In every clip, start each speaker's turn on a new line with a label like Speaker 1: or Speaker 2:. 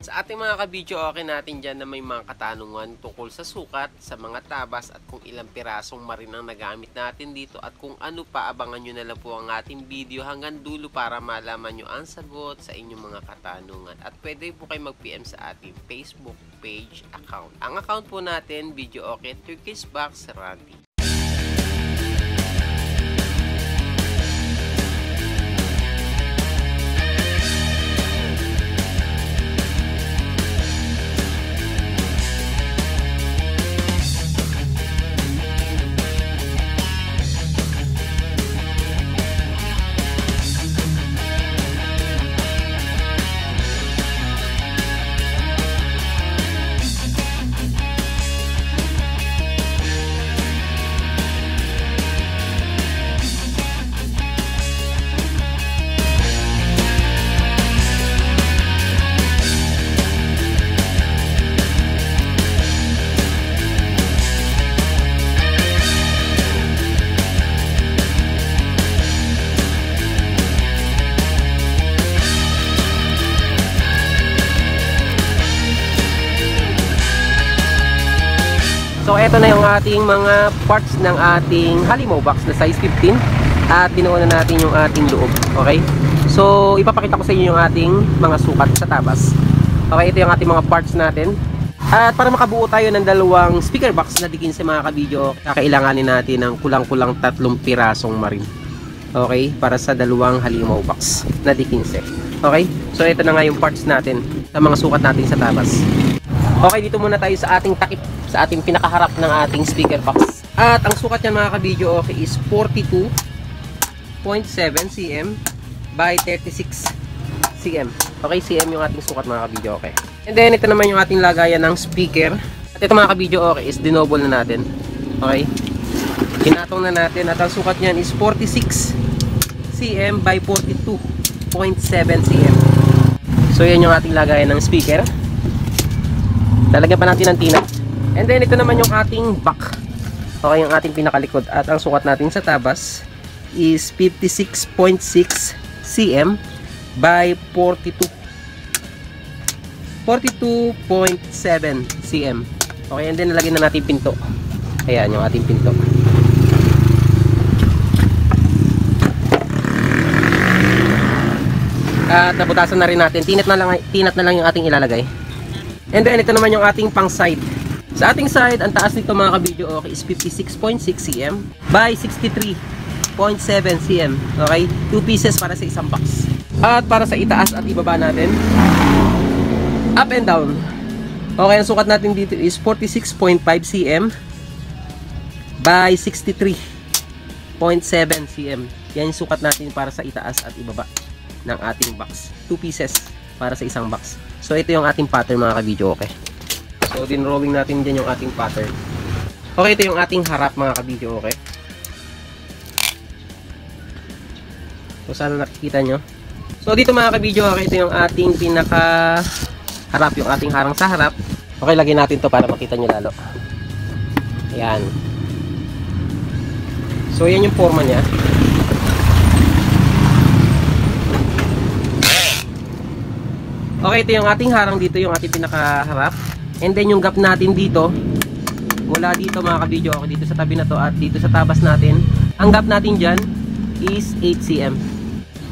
Speaker 1: Sa ating mga ka-video, okay natin dyan na may mga katanungan tungkol sa sukat, sa mga tabas at kung ilang pirasong marin ang nagamit natin dito at kung ano pa, abangan nyo na lang po ang ating video hanggang dulo para malaman nyo ang sagot sa inyong mga katanungan. At pwede po kayo mag-PM sa ating Facebook page account. Ang account po natin, Video Okay Turkish Box Randy. So eto na yung ating mga parts ng ating halimaw box na size 15 at binuo na natin yung ating loob. Okay? So ipapakita ko sa inyo yung ating mga sukat sa tabas. Okay, ito yung ating mga parts natin. At para makabuo tayo ng dalawang speaker box na digin sa mga ka-video, kakailanganin natin ng kulang-kulang 3 pirasong marin. Okay? Para sa dalawang halimaw box na di 15. Okay? So ito na nga yung parts natin sa mga sukat natin sa tabas. Okay, dito muna tayo sa ating takip, sa ating pinakaharap ng ating speaker box. At ang sukat niyan mga ka-video okay is 42.7 cm by 36 cm. Okay, cm yung ating sukat mga ka-video okay. And then ito naman yung ating lagayan ng speaker. At ito mga ka-video okay is dinoble na natin. Okay. Kinatong na natin at ang sukat niyan is 46 cm by 42.7 cm. So yan yung ating lagayan ng speaker. Lalagyan pa natin ng tinap. And then ito naman yung ating back. Okay, yung ating pinakalikod. At ang sukat natin sa tabas is 56.6 cm by 42.7 cm. Okay, and then nalagyan na natin pinto. Ayan yung ating pinto. At nabutasan na rin natin. Tinat na lang yung ating ilalagay. And then ito naman yung ating pang side. Sa ating side, ang taas nito mga ka-video okay is 56.6 cm by 63.7 cm. Okay? 2 pieces para sa isang box. At para sa itaas at ibaba natin, up and down. Okay, ang sukat natin dito is 46.5 cm by 63.7 cm. Yan yung sukat natin para sa itaas at ibaba ng ating box. 2 pieces para sa isang box. So ito yung ating pattern mga ka-video okay. So din-rolling natin dyan yung ating pattern. Okay, ito yung ating harap mga ka-video okay. So sana nakikita nyo. So dito mga ka-video okay, ito yung ating pinaka harap, yung ating harang sa harap. Okay, lagyan natin to para makita nyo lalo. Ayan. So yan yung forma nya. Okay, ito yung ating harang dito, yung ating pinakaharap. And then yung gap natin dito, mula dito mga ka-video ako, dito sa tabi na to at dito sa tabas natin, ang gap natin dyan is 8 cm.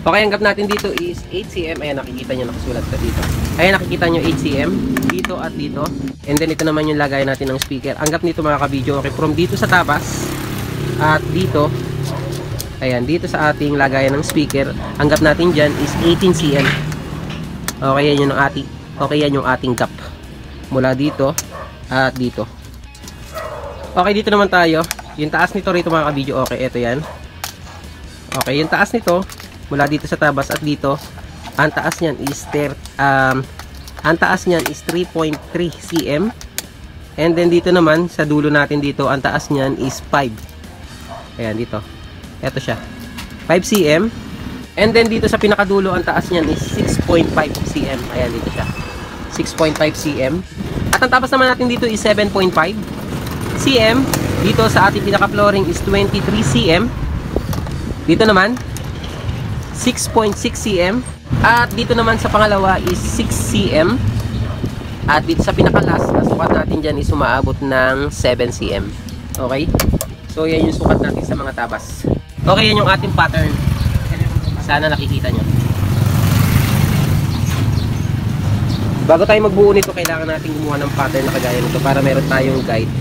Speaker 1: Okay, ang gap natin dito is 8 cm. Ayan, nakikita nyo, nakasulat ka dito. Ayan, nakikita nyo 8 cm, dito at dito. And then ito naman yung lagay natin ng speaker. Ang gap nito mga ka-video okay, from dito sa tabas at dito, ayan, dito sa ating lagayan ng speaker, ang gap natin dyan is 18 cm. Okay, yan yung ating, okay, yan yung ating gap mula dito at dito. Okay, dito naman tayo. Yung taas nito rito mga ka-video okay, ito yan. Okay, yung taas nito mula dito sa tabas at dito, ang taas niyan is 3.3 cm. And then dito naman sa dulo natin dito, ang taas niyan is 5. Ayan dito. Ito siya. 5 cm. And then dito sa pinakadulo, ang taas niyan is 6.5 cm. Ayan, dito siya. 6.5 cm. At ang tapas naman natin dito is 7.5 cm. Dito sa ating pinaka-flooring is 23 cm. Dito naman, 6.6 cm. At dito naman sa pangalawa is 6 cm. At dito sa pinaka-last na sukat natin dyan is umaabot ng 7 cm. Okay? So yan yung sukat natin sa mga tabas. Okay, yan yung ating pattern. Sana nakikita nyo. Bago tayo magbuo nito, kailangan natin gumawa ng pattern na kagaya nito para meron tayong guide.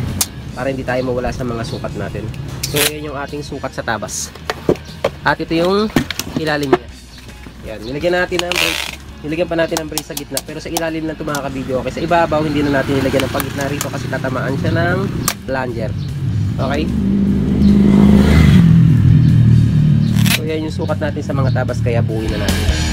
Speaker 1: Para hindi tayo mawala sa mga sukat natin. So yan yung ating sukat sa tabas. At ito yung ilalim niya. Yan, nilagyan natin ng brace. Nilagyan pa natin ng brace sa gitna. Pero sa ilalim lang ito mga kabidyo. Okay, sa ibabaw hindi na natin nilagyan ng pagitna rito kasi tatamaan siya ng plunger. Okay? So yan yung sukat natin sa mga tabas, kaya buuin na natin.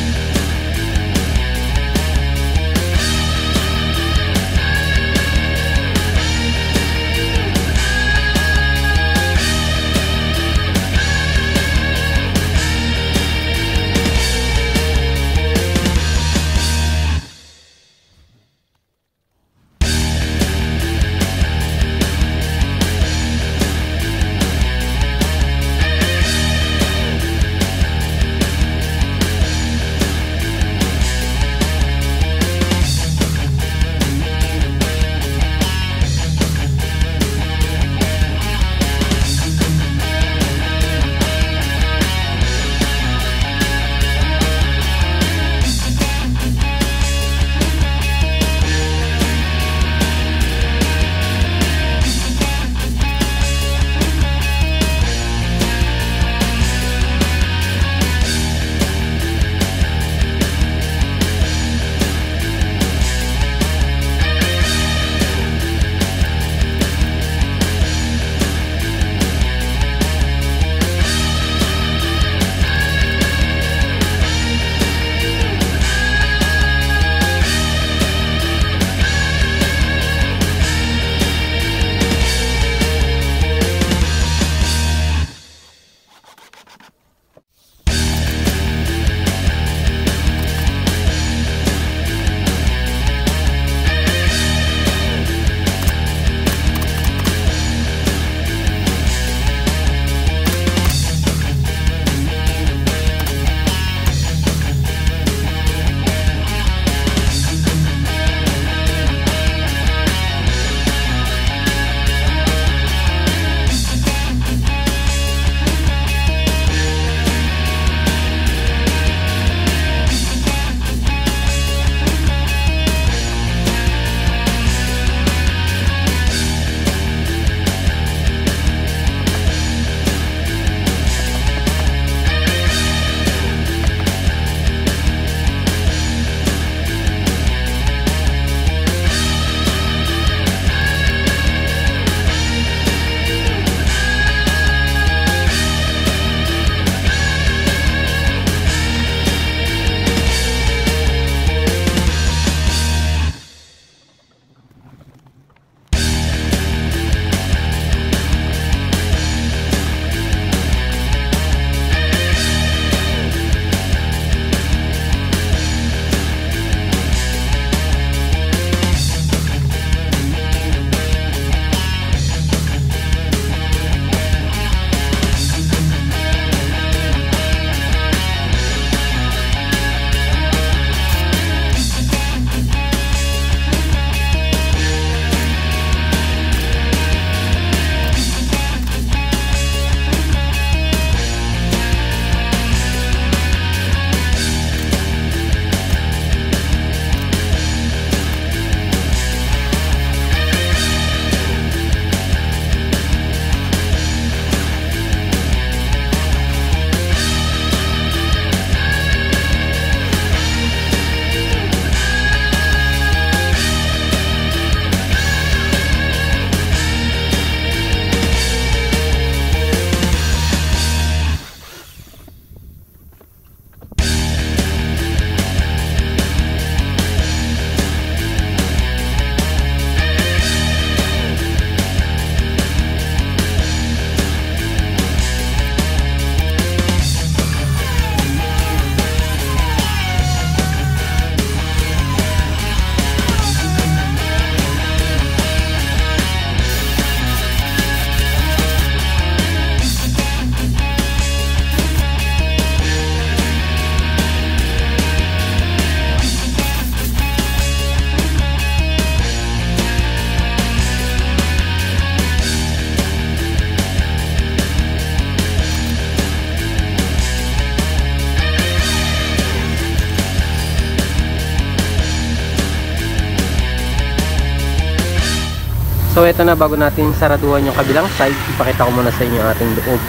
Speaker 1: So ito na, bago natin saraduhan yung kabilang side, ipakita ko muna sa inyo ating loob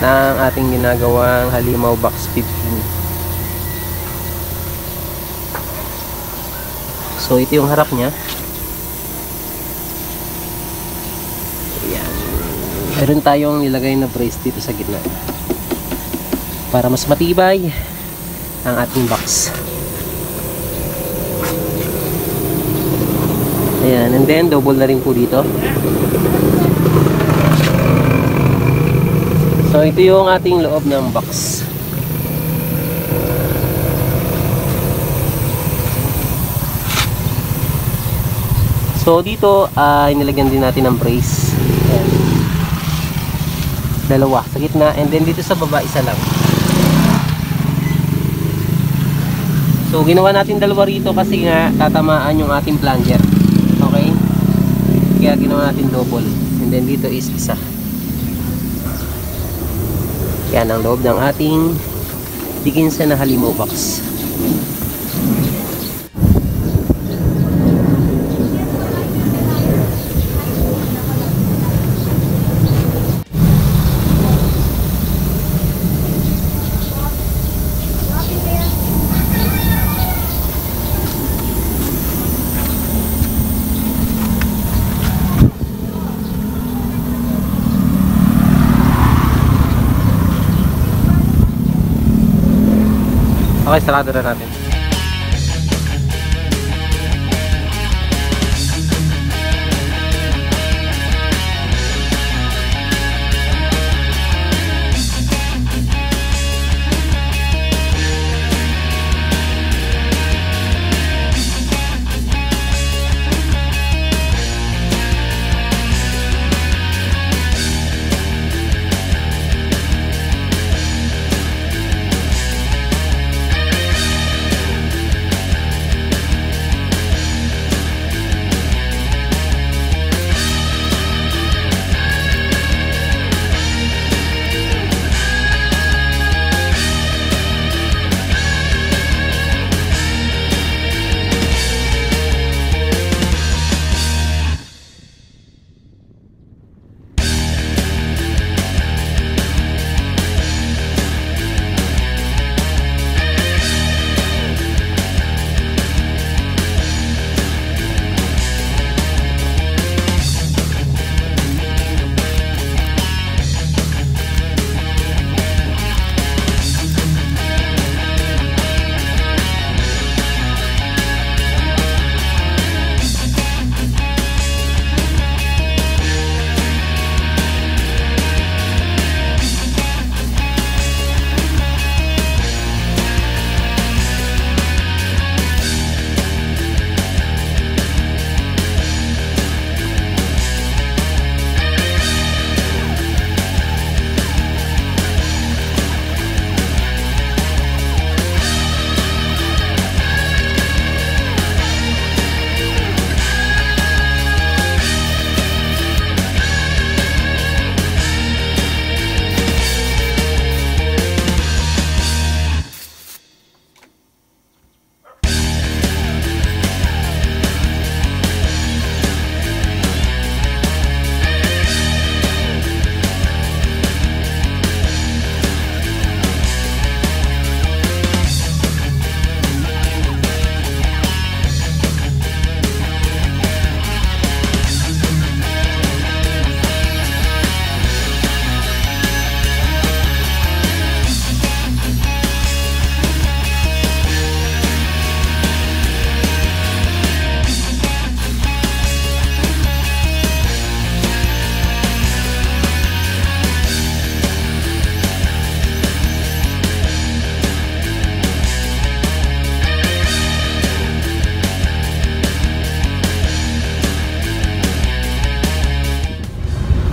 Speaker 1: ng ating ginagawang halimaw box 15. So ito yung harap niya. Ayan. Meron tayong nilagay na brace dito sa gitna para mas matibay ang ating box. Ayan, and then double na rin po dito. So ito yung ating loob ng box. So dito ay nilagyan din natin ng brace. Ayan. Dalawa sa gitna, and then dito sa baba isa lang. So ginawa natin dalawa rito kasi nga tatamaan yung ating plunger. Okay? Kaya ginawa natin double. And then dito is isa. Yan ang loob ng ating Dickinson na halimaw box. Okay, sarado na natin.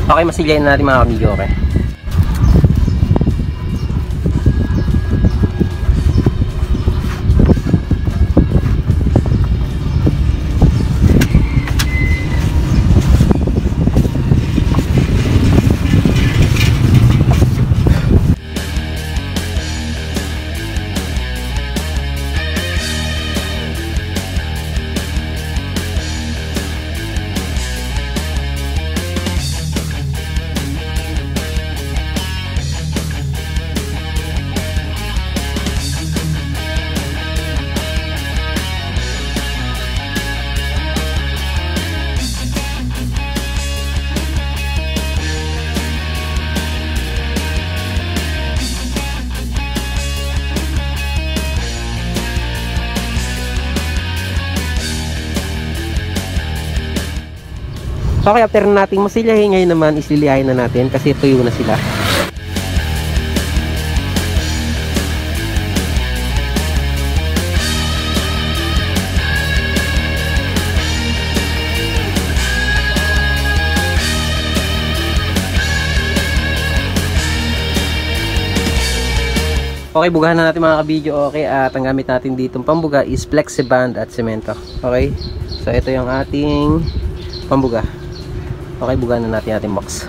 Speaker 1: Okay, masilyain na natin mga kamilyo. Okay. Okay, after nating masilyahin, ngayon naman islilihain na natin kasi tuyo na sila. Okay, bugahan na natin mga kabidyo. Okay, at ang gamit natin dito pambuga is Flexiband at semento. Okay, so ito yung ating pambuga. Okay, bugahan na natin ating box.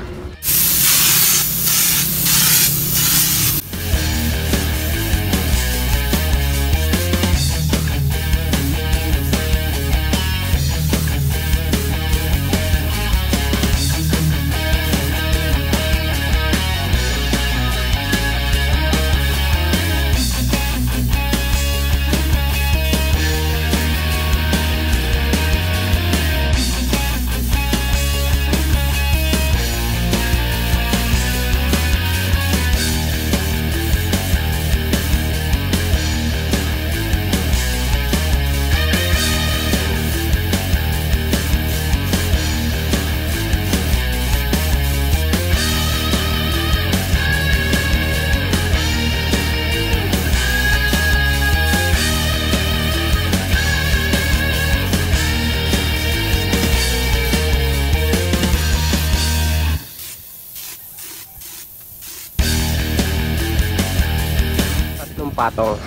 Speaker 1: Patong.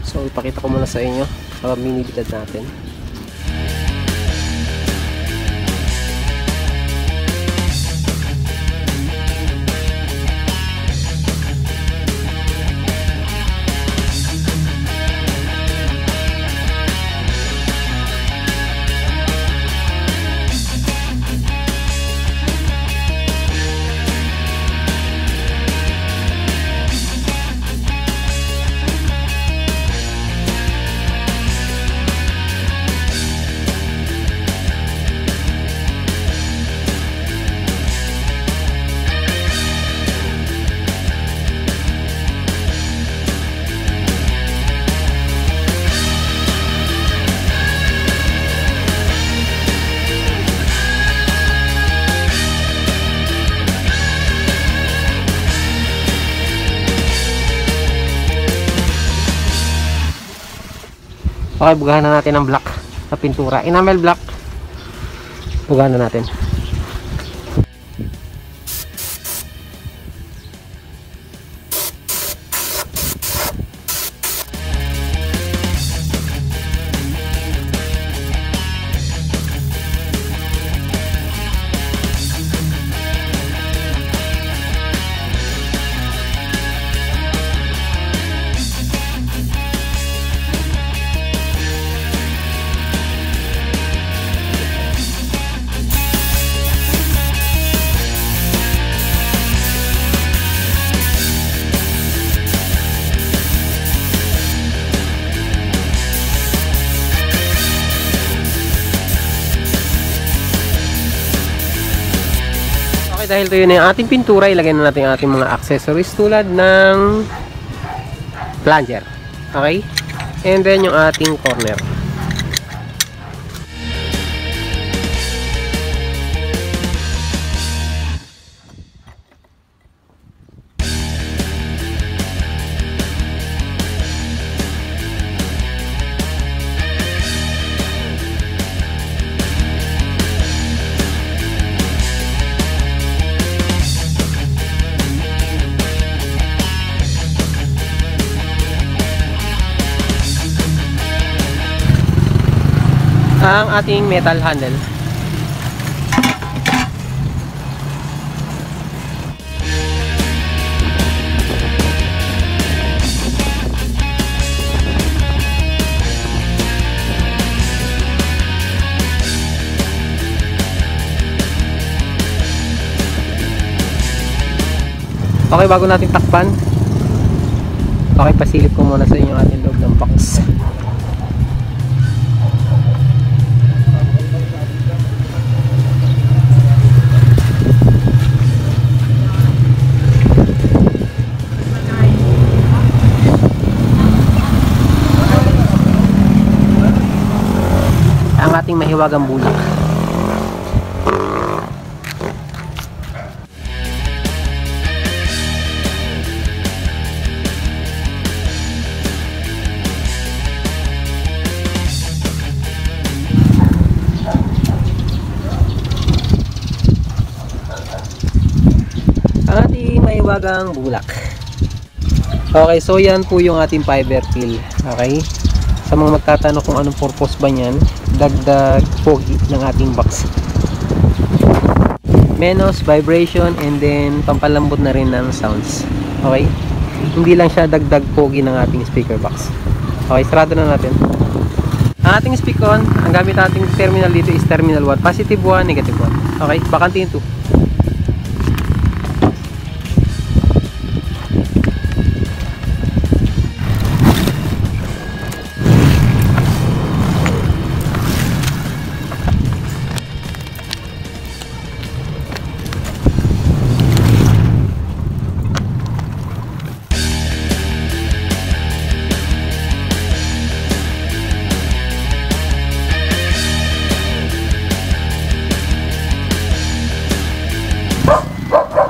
Speaker 1: So ipakita ko muna sa inyo sa minibitad natin. Okay, bugahan na natin ang black na pintura. Enamel black. Bugahan na natin. Dahil ito yun yung ating pintura, ilagay na natin yung ating mga accessories tulad ng plunger. Okay? And then yung ating corner. Ang ating metal handle. Okay, bago natin takpan, okay, pasilip ko muna sa inyo ating loob ng box. Ang ating mahiwagang bulak. hiwagang bulak. Okay, so yan po yung ating fiber fill. Okay, sa mga magtatanong kung anong purpose ba niyan, dagdag pogi ng ating box. Menos vibration and then pampalambot na rin ng sounds. Okay, hindi lang siya dagdag pogi ng ating speaker box. Okay, sarado na natin. Ang ating speak-on, ang gamit nating terminal dito is terminal 1, positive 1, negative 1. Okay, bakante yung 2.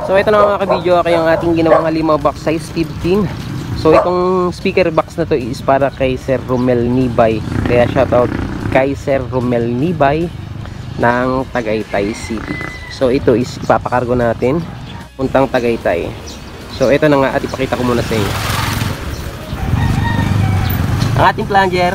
Speaker 1: So ito na mga ka-video, ang ating ginawang halimaw box size 15. So itong speaker box na to is para kay Sir Romel Nibay. Kaya shoutout kay Sir Romel Nibay ng Tagaytay City. So ito is ipapakargo natin puntang Tagaytay. So ito na nga at ipakita ko muna sa inyo. Ang ating plunger.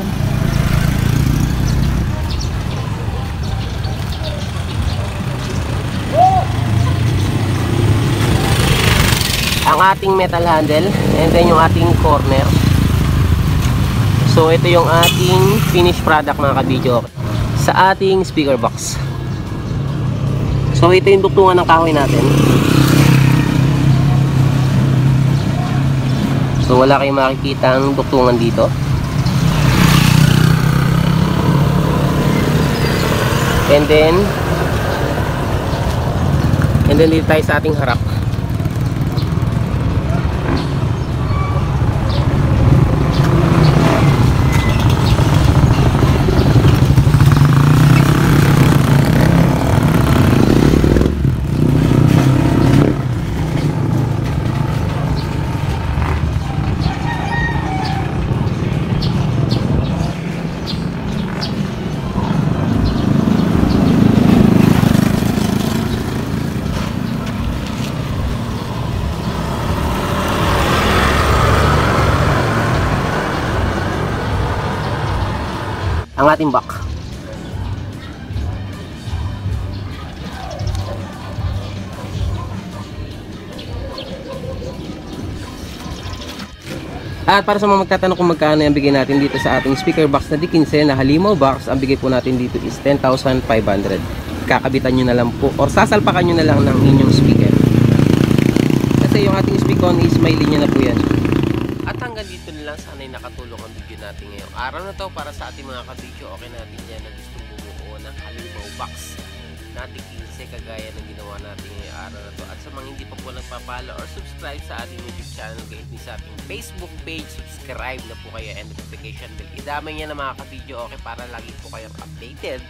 Speaker 1: Ang ating metal handle and then yung ating corner. So ito yung ating finished product mga ka-video sa ating speaker box. So ito yung duktungan ng kahoy natin. So wala kayong makikita ang duktungan dito. And then dito tayo sa ating harap. Ang ating back. At para sa mga magtatanong kung magkano yung bigay natin dito sa ating speaker box na D15 na halimaw box, ang bigay po natin dito is 10,500. Kakabitan nyo na lang po or sasalpakan nyo na lang ng inyong speaker. Kasi yung ating speaker is may linya na po yan. At hanggang dito na lang, sana'y nakatulong ang video natin ngayong araw na to para sa ating mga ka-video. Okay natin yan na gustong bumuo ng halimaw box na D15 kagaya ng ginawa natin ngayong araw na to. At sa mga hindi pa po nagpapalo or subscribe sa ating YouTube channel, gayet din sa ating Facebook page, subscribe na po kayo and notification bell. Idamay niya na mga ka-video, okay, para lagi po kayong updated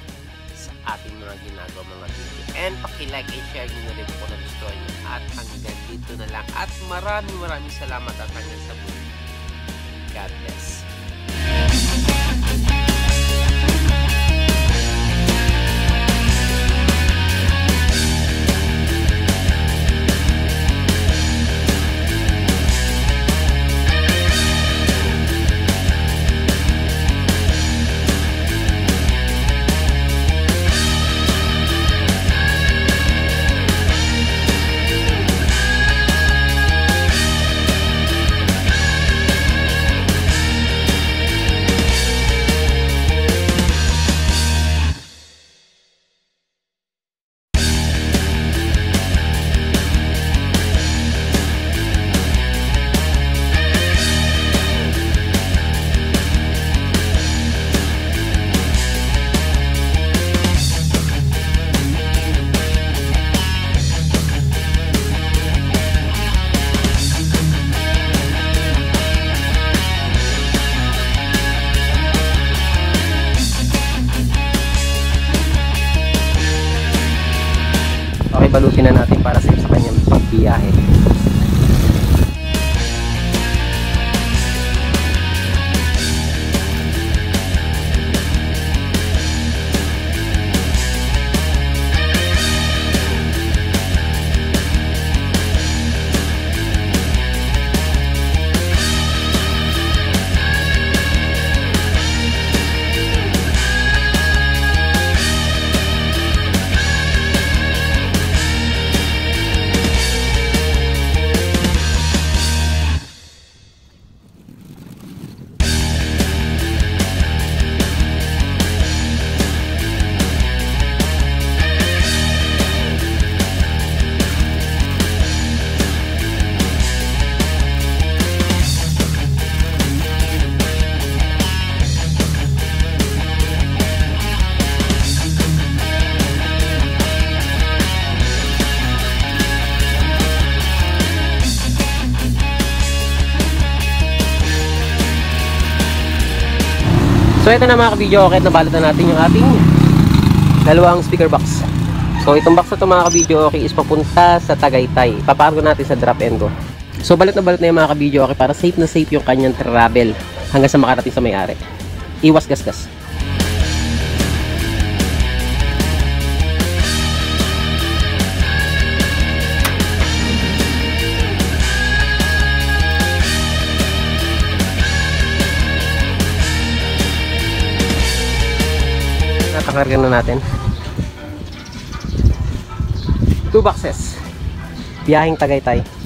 Speaker 1: sa ating mga ginagawa mga video. And paki-like and share nyo na rin po na gusto nyo. At hanggang dito na lang. At maraming salamat at hanggang sa muli. God bless. Balutin na natin para safe sa kanyang pagbiyahe. So ito na mga kabidyo, okay, nabalot na natin yung ating dalawang speaker box. So itong box na ito mga kabidyo, okay, is papunta sa Tagaytay. Papakargo natin sa drop and go. So balot na yung mga kabidyo, okay, para safe na safe yung kanyang travel hanggang sa makarating sa may-ari. Iwas gasgas. Natakarga na natin 2 boxes, biyaheng Tagaytay.